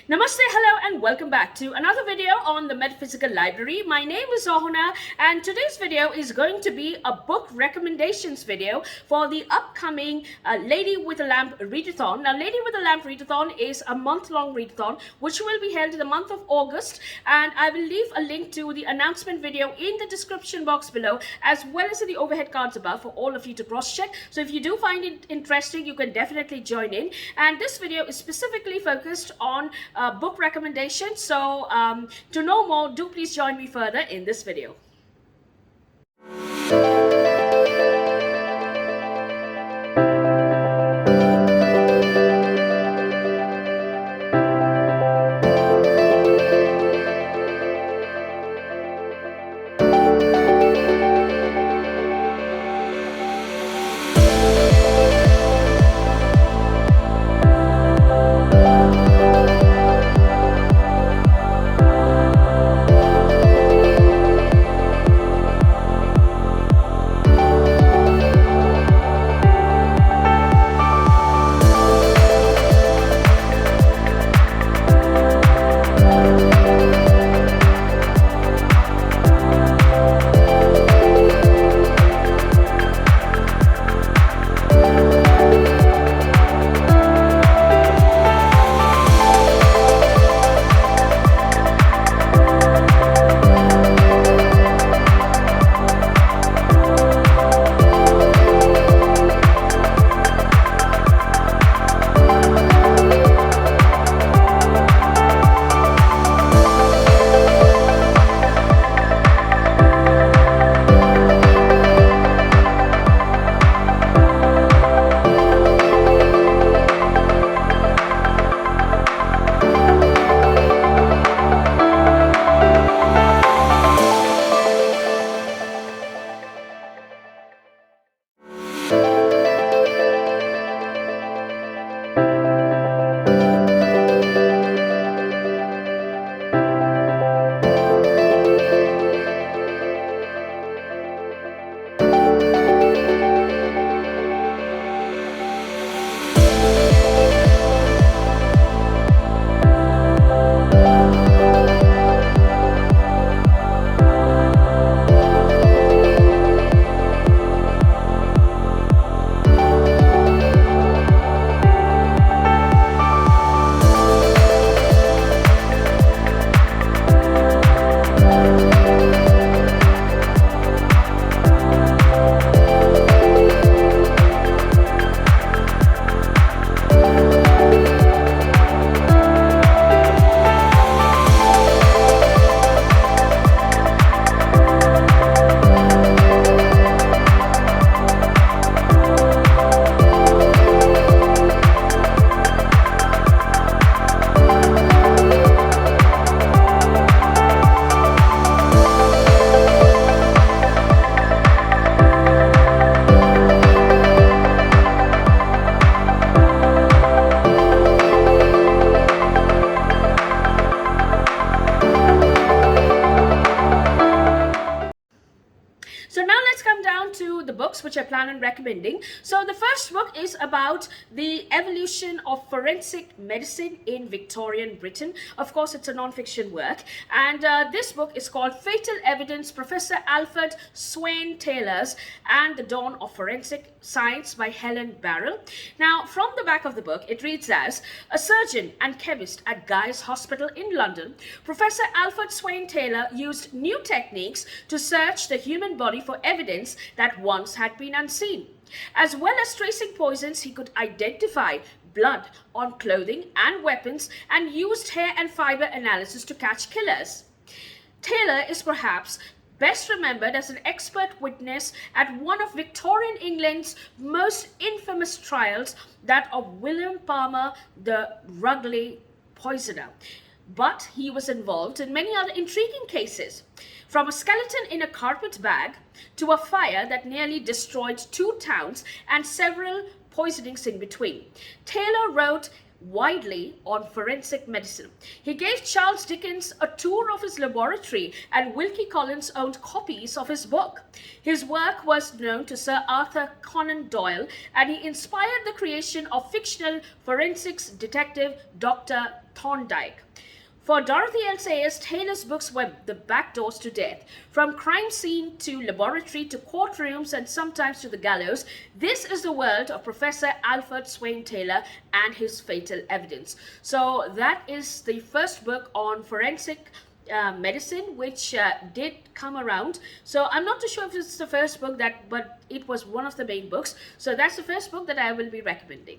Namaste, hello, and welcome back to another video on the Metaphysical Library. My name is Ohana, and today's video is going to be a book recommendations video for the upcoming Lady with a Lamp readathon. Now, Lady with a Lamp readathon is a month-long readathon, which will be held in the month of August, and I will leave a link to the announcement video in the description box below, as well as in the overhead cards above for all of you to cross-check. So if you do find it interesting, you can definitely join in. And this video is specifically focused on book recommendations. So to know more, do please join me further in this video. Which I plan on recommending. So the first book is about the evolution of forensic medicine in Victorian Britain. Of course, it's a non-fiction work, and this book is called Fatal Evidence, Professor Alfred Swain Taylor's and the Dawn of Forensic Science by Helen Barrell. Now, from the back of the book, it reads as: a surgeon and chemist at Guy's Hospital in London, Professor Alfred Swain Taylor used new techniques to search the human body for evidence that once had been unseen. As well as tracing poisons, he could identify blood on clothing and weapons, and used hair and fiber analysis to catch killers. Taylor is perhaps best remembered as an expert witness at one of Victorian England's most infamous trials, that of William Palmer, the Rugeley poisoner. But he was involved in many other intriguing cases, from a skeleton in a carpet bag to a fire that nearly destroyed 2 towns and several poisonings in between. Taylor wrote widely on forensic medicine. He gave Charles Dickens a tour of his laboratory, and Wilkie Collins owned copies of his book. His work was known to Sir Arthur Conan Doyle, and he inspired the creation of fictional forensics detective Dr. Thorndyke. For Dorothy L. Sayers, Taylor's books were the back doors to death. From crime scene to laboratory to courtrooms and sometimes to the gallows, this is the world of Professor Alfred Swain Taylor and his fatal evidence. So that is the first book on forensic medicine, which did come around. So I'm not too sure if it's the first book but it was one of the main books. So that's the first book that I will be recommending.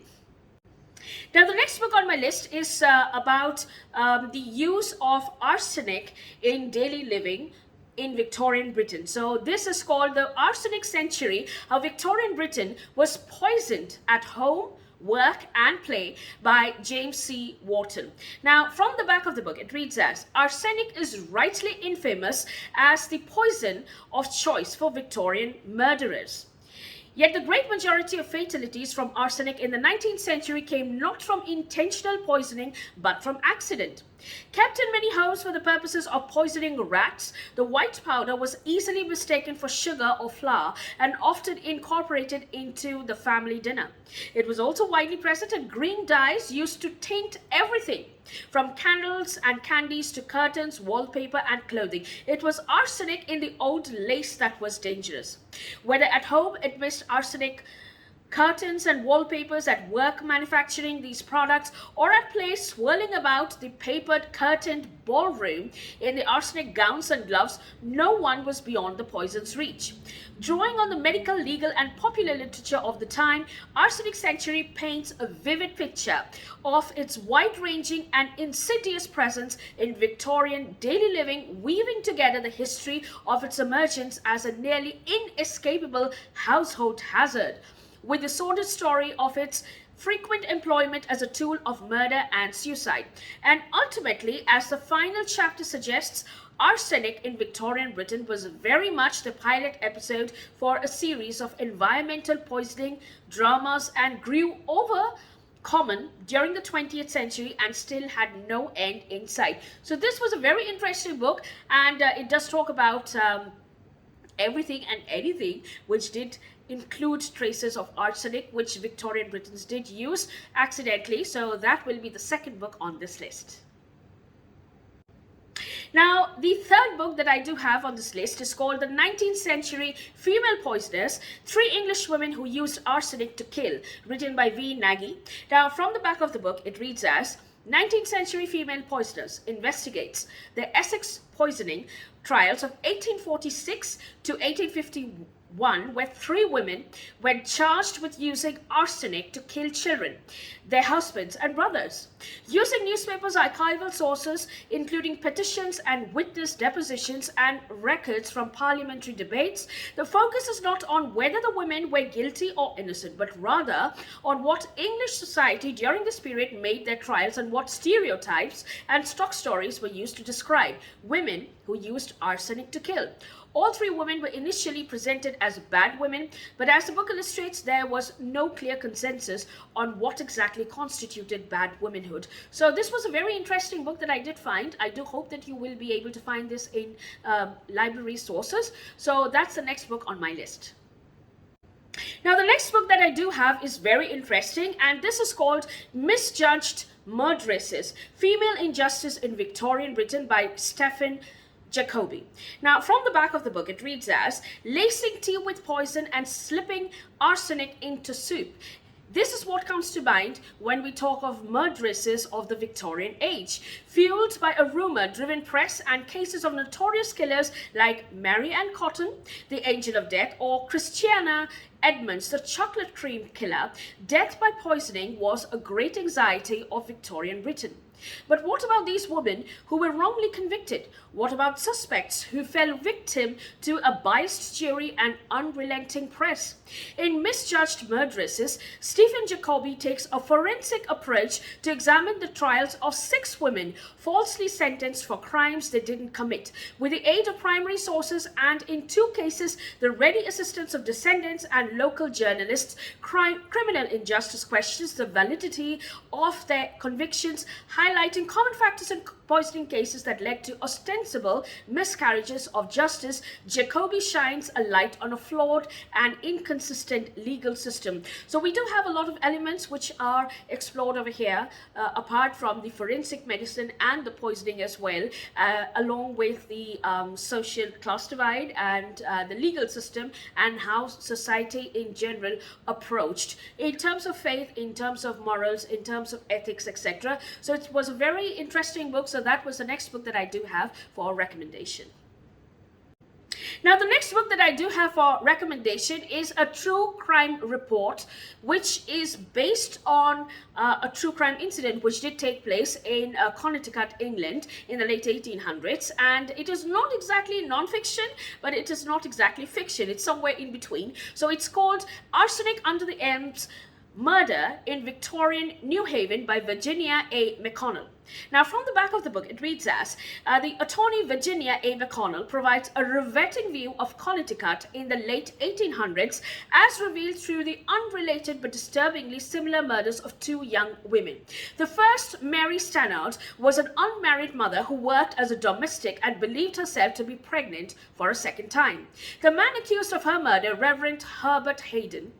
Now, the next book on my list is about the use of arsenic in daily living in Victorian Britain. So this is called The Arsenic Century, how Victorian Britain was poisoned at home, work and play, by James C. Wharton. Now, from the back of the book, it reads as, arsenic is rightly infamous as the poison of choice for Victorian murderers. Yet the great majority of fatalities from arsenic in the 19th century came not from intentional poisoning, but from accident. Kept in many homes for the purposes of poisoning rats, the white powder was easily mistaken for sugar or flour and often incorporated into the family dinner. It was also widely present in green dyes used to tint everything, from candles and candies to curtains, wallpaper and clothing. It was arsenic in the old lace that was dangerous. Whether at home it mixed arsenic curtains and wallpapers, at work manufacturing these products, or at play swirling about the papered curtained ballroom in the arsenic gowns and gloves, no one was beyond the poison's reach. Drawing on the medical, legal and popular literature of the time, Arsenic Century paints a vivid picture of its wide-ranging and insidious presence in Victorian daily living, weaving together the history of its emergence as a nearly inescapable household hazard, with the sordid story of its frequent employment as a tool of murder and suicide. And ultimately, as the final chapter suggests, arsenic in Victorian Britain was very much the pilot episode for a series of environmental poisoning dramas and grew over common during the 20th century and still had no end in sight. So this was a very interesting book, and it does talk about everything and anything which did include traces of arsenic, which Victorian Britons did use accidentally. So that will be the second book on this list. Now, the third book that I do have on this list is called The 19th Century Female Poisoners, Three English Women Who Used Arsenic to Kill, written by V. Nagy. Now, from the back of the book, it reads as, 19th Century Female Poisoners investigates the Essex poisoning trials of 1846 to 1851, where three women were charged with using arsenic to kill children, their husbands and brothers. Using newspapers' archival sources, including petitions and witness depositions and records from parliamentary debates, the focus is not on whether the women were guilty or innocent, but rather on what English society during this period made their trials and what stereotypes and stock stories were used to describe women who used arsenic to kill. All three women were initially presented as bad women, but as the book illustrates, there was no clear consensus on what exactly constituted bad womanhood. So this was a very interesting book that I did find. I do hope that you will be able to find this in library sources. So that's the next book on my list. Now, the next book that I do have is very interesting, and this is called Misjudged Murderesses, Female Injustice in Victorian Britain by Stephen Jacobi. Now, from the back of the book, it reads as, lacing tea with poison and slipping arsenic into soup. This is what comes to mind when we talk of murderesses of the Victorian age, fueled by a rumor-driven press and cases of notorious killers like Mary Ann Cotton, the Angel of Death, or Christiana Edmonds, the chocolate cream killer. Death by poisoning was a great anxiety of Victorian Britain. But what about these women who were wrongly convicted? What about suspects who fell victim to a biased jury and unrelenting press? In Misjudged Murderesses, Stephen Jacobi takes a forensic approach to examine the trials of 6 women falsely sentenced for crimes they didn't commit, with the aid of primary sources and, in 2 cases, the ready assistance of descendants and and local journalists, criminal injustice questions the validity of their convictions, highlighting common factors in poisoning cases that led to ostensible miscarriages of justice. Jacobi shines a light on a flawed and inconsistent legal system. So we do have a lot of elements which are explored over here, apart from the forensic medicine and the poisoning as well, along with the social class divide and the legal system and how society in general approached in terms of faith, in terms of morals, in terms of ethics, etc. So it was a very interesting book. So that was the next book that I do have for recommendation. Now, the next book that I do have for recommendation is a true crime report, which is based on a true crime incident which did take place in Connecticut, England in the late 1800s. And it is not exactly non-fiction, but it is not exactly fiction. It's somewhere in between. So it's called Arsenic Under the Elms: Murder in Victorian New Haven by Virginia A. McConnell. Now, from the back of the book, it reads as, the attorney Virginia A. McConnell provides a riveting view of Connecticut in the late 1800s as revealed through the unrelated but disturbingly similar murders of two young women. The first, Mary Stannard, was an unmarried mother who worked as a domestic and believed herself to be pregnant for a second time. The man accused of her murder, Reverend Herbert Hayden,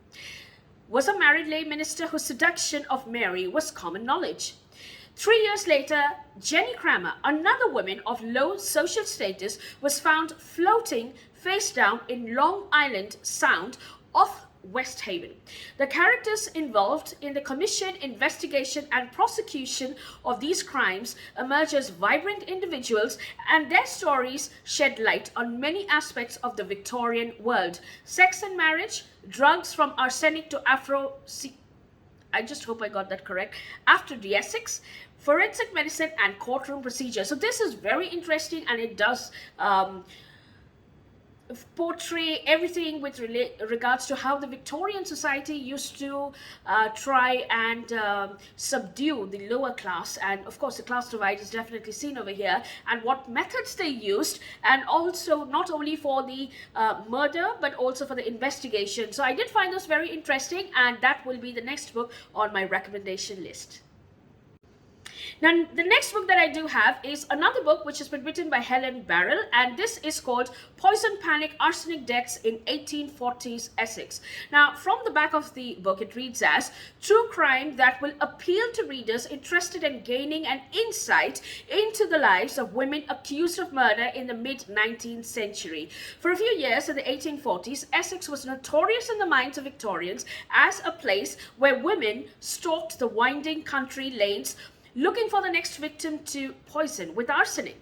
was a married lay minister whose seduction of Mary was common knowledge. 3 years later, Jenny Cramer, another woman of low social status, was found floating face down in Long Island Sound off West Haven. The characters involved in the commission, investigation, and prosecution of these crimes emerge as vibrant individuals, and their stories shed light on many aspects of the Victorian world. Sex and marriage, drugs from arsenic to I just hope I got that correct, aphrodisiacs, forensic medicine, and courtroom procedure. So this is very interesting, and it does portray everything with regards to how the Victorian society used to try and subdue the lower class. And of course, the class divide is definitely seen over here, and what methods they used, and also not only for the murder but also for the investigation. So I did find this very interesting, and that will be the next book on my recommendation list. Now, the next book that I do have is another book which has been written by Helen Barrell, and this is called Poison Panic: Arsenic Deaths in 1840s Essex. Now, from the back of the book, it reads as true crime that will appeal to readers interested in gaining an insight into the lives of women accused of murder in the mid-19th century. For a few years in the 1840s, Essex was notorious in the minds of Victorians as a place where women stalked the winding country lanes looking for the next victim to poison with arsenic.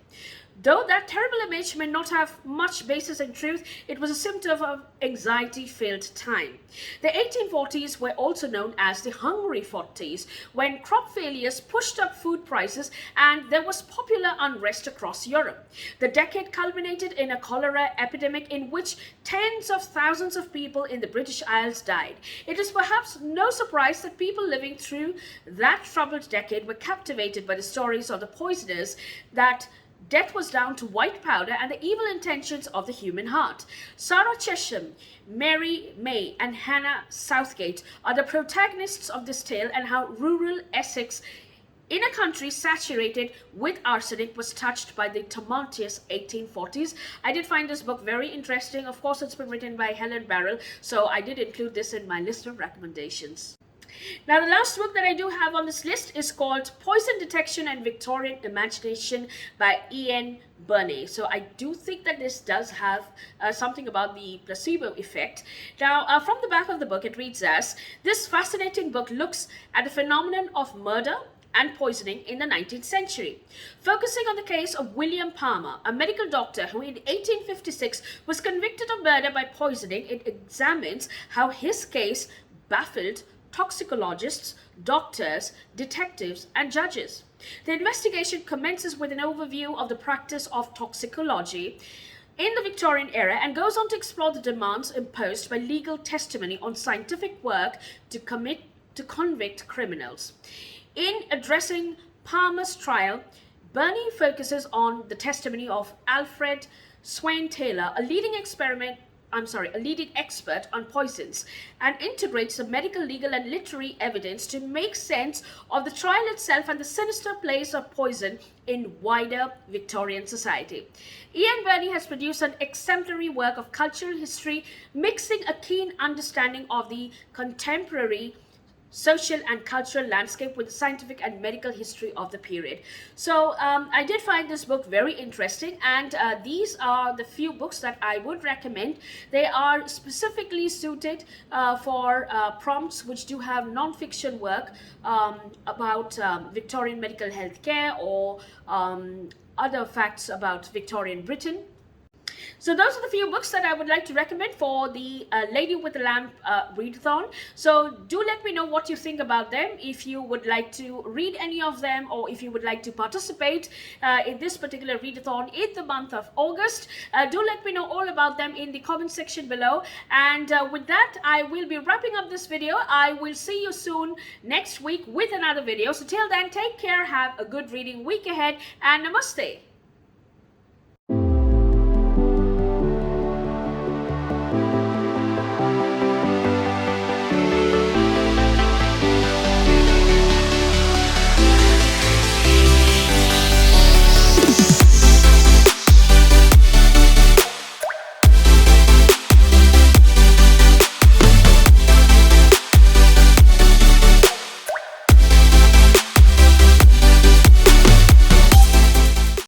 Though that terrible image may not have much basis in truth, it was a symptom of anxiety-filled time. The 1840s were also known as the Hungry 40s, when crop failures pushed up food prices and there was popular unrest across Europe. The decade culminated in a cholera epidemic in which tens of thousands of people in the British Isles died. It is perhaps no surprise that people living through that troubled decade were captivated by the stories of the poisoners, that death was down to white powder and the evil intentions of the human heart. Sarah Chesham, Mary May, and Hannah Southgate are the protagonists of this tale, and how rural Essex, in a country saturated with arsenic, was touched by the tumultuous 1840s. I did find this book very interesting. Of course, it's been written by Helen Barrell, so I did include this in my list of recommendations. Now, the last book that I do have on this list is called Poison Detection and Victorian Imagination by Ian Burney. So I do think that this does have something about the placebo effect. Now, from the back of the book, it reads as, this fascinating book looks at the phenomenon of murder and poisoning in the 19th century. Focusing on the case of William Palmer, a medical doctor who in 1856 was convicted of murder by poisoning, it examines how his case baffled toxicologists, doctors, detectives, and judges. The investigation commences with an overview of the practice of toxicology in the Victorian era and goes on to explore the demands imposed by legal testimony on scientific work to convict criminals. In addressing Palmer's trial, Burney focuses on the testimony of Alfred Swain Taylor, a leading a leading expert on poisons, and integrates the medical, legal, and literary evidence to make sense of the trial itself and the sinister place of poison in wider Victorian society. Ian Burney has produced an exemplary work of cultural history, mixing a keen understanding of the contemporary social and cultural landscape with the scientific and medical history of the period. So I did find this book very interesting, and these are the few books that I would recommend. They are specifically suited for prompts which do have non-fiction work about Victorian medical health care or other facts about Victorian Britain. So those are the few books that I would like to recommend for the Lady with the Lamp readathon. So do let me know what you think about them, if you would like to read any of them, or if you would like to participate in this particular readathon in the month of August. Do let me know all about them in the comment section below. And with that, I will be wrapping up this video. I will see you soon next week with another video. So till then, take care, have a good reading week ahead, and namaste.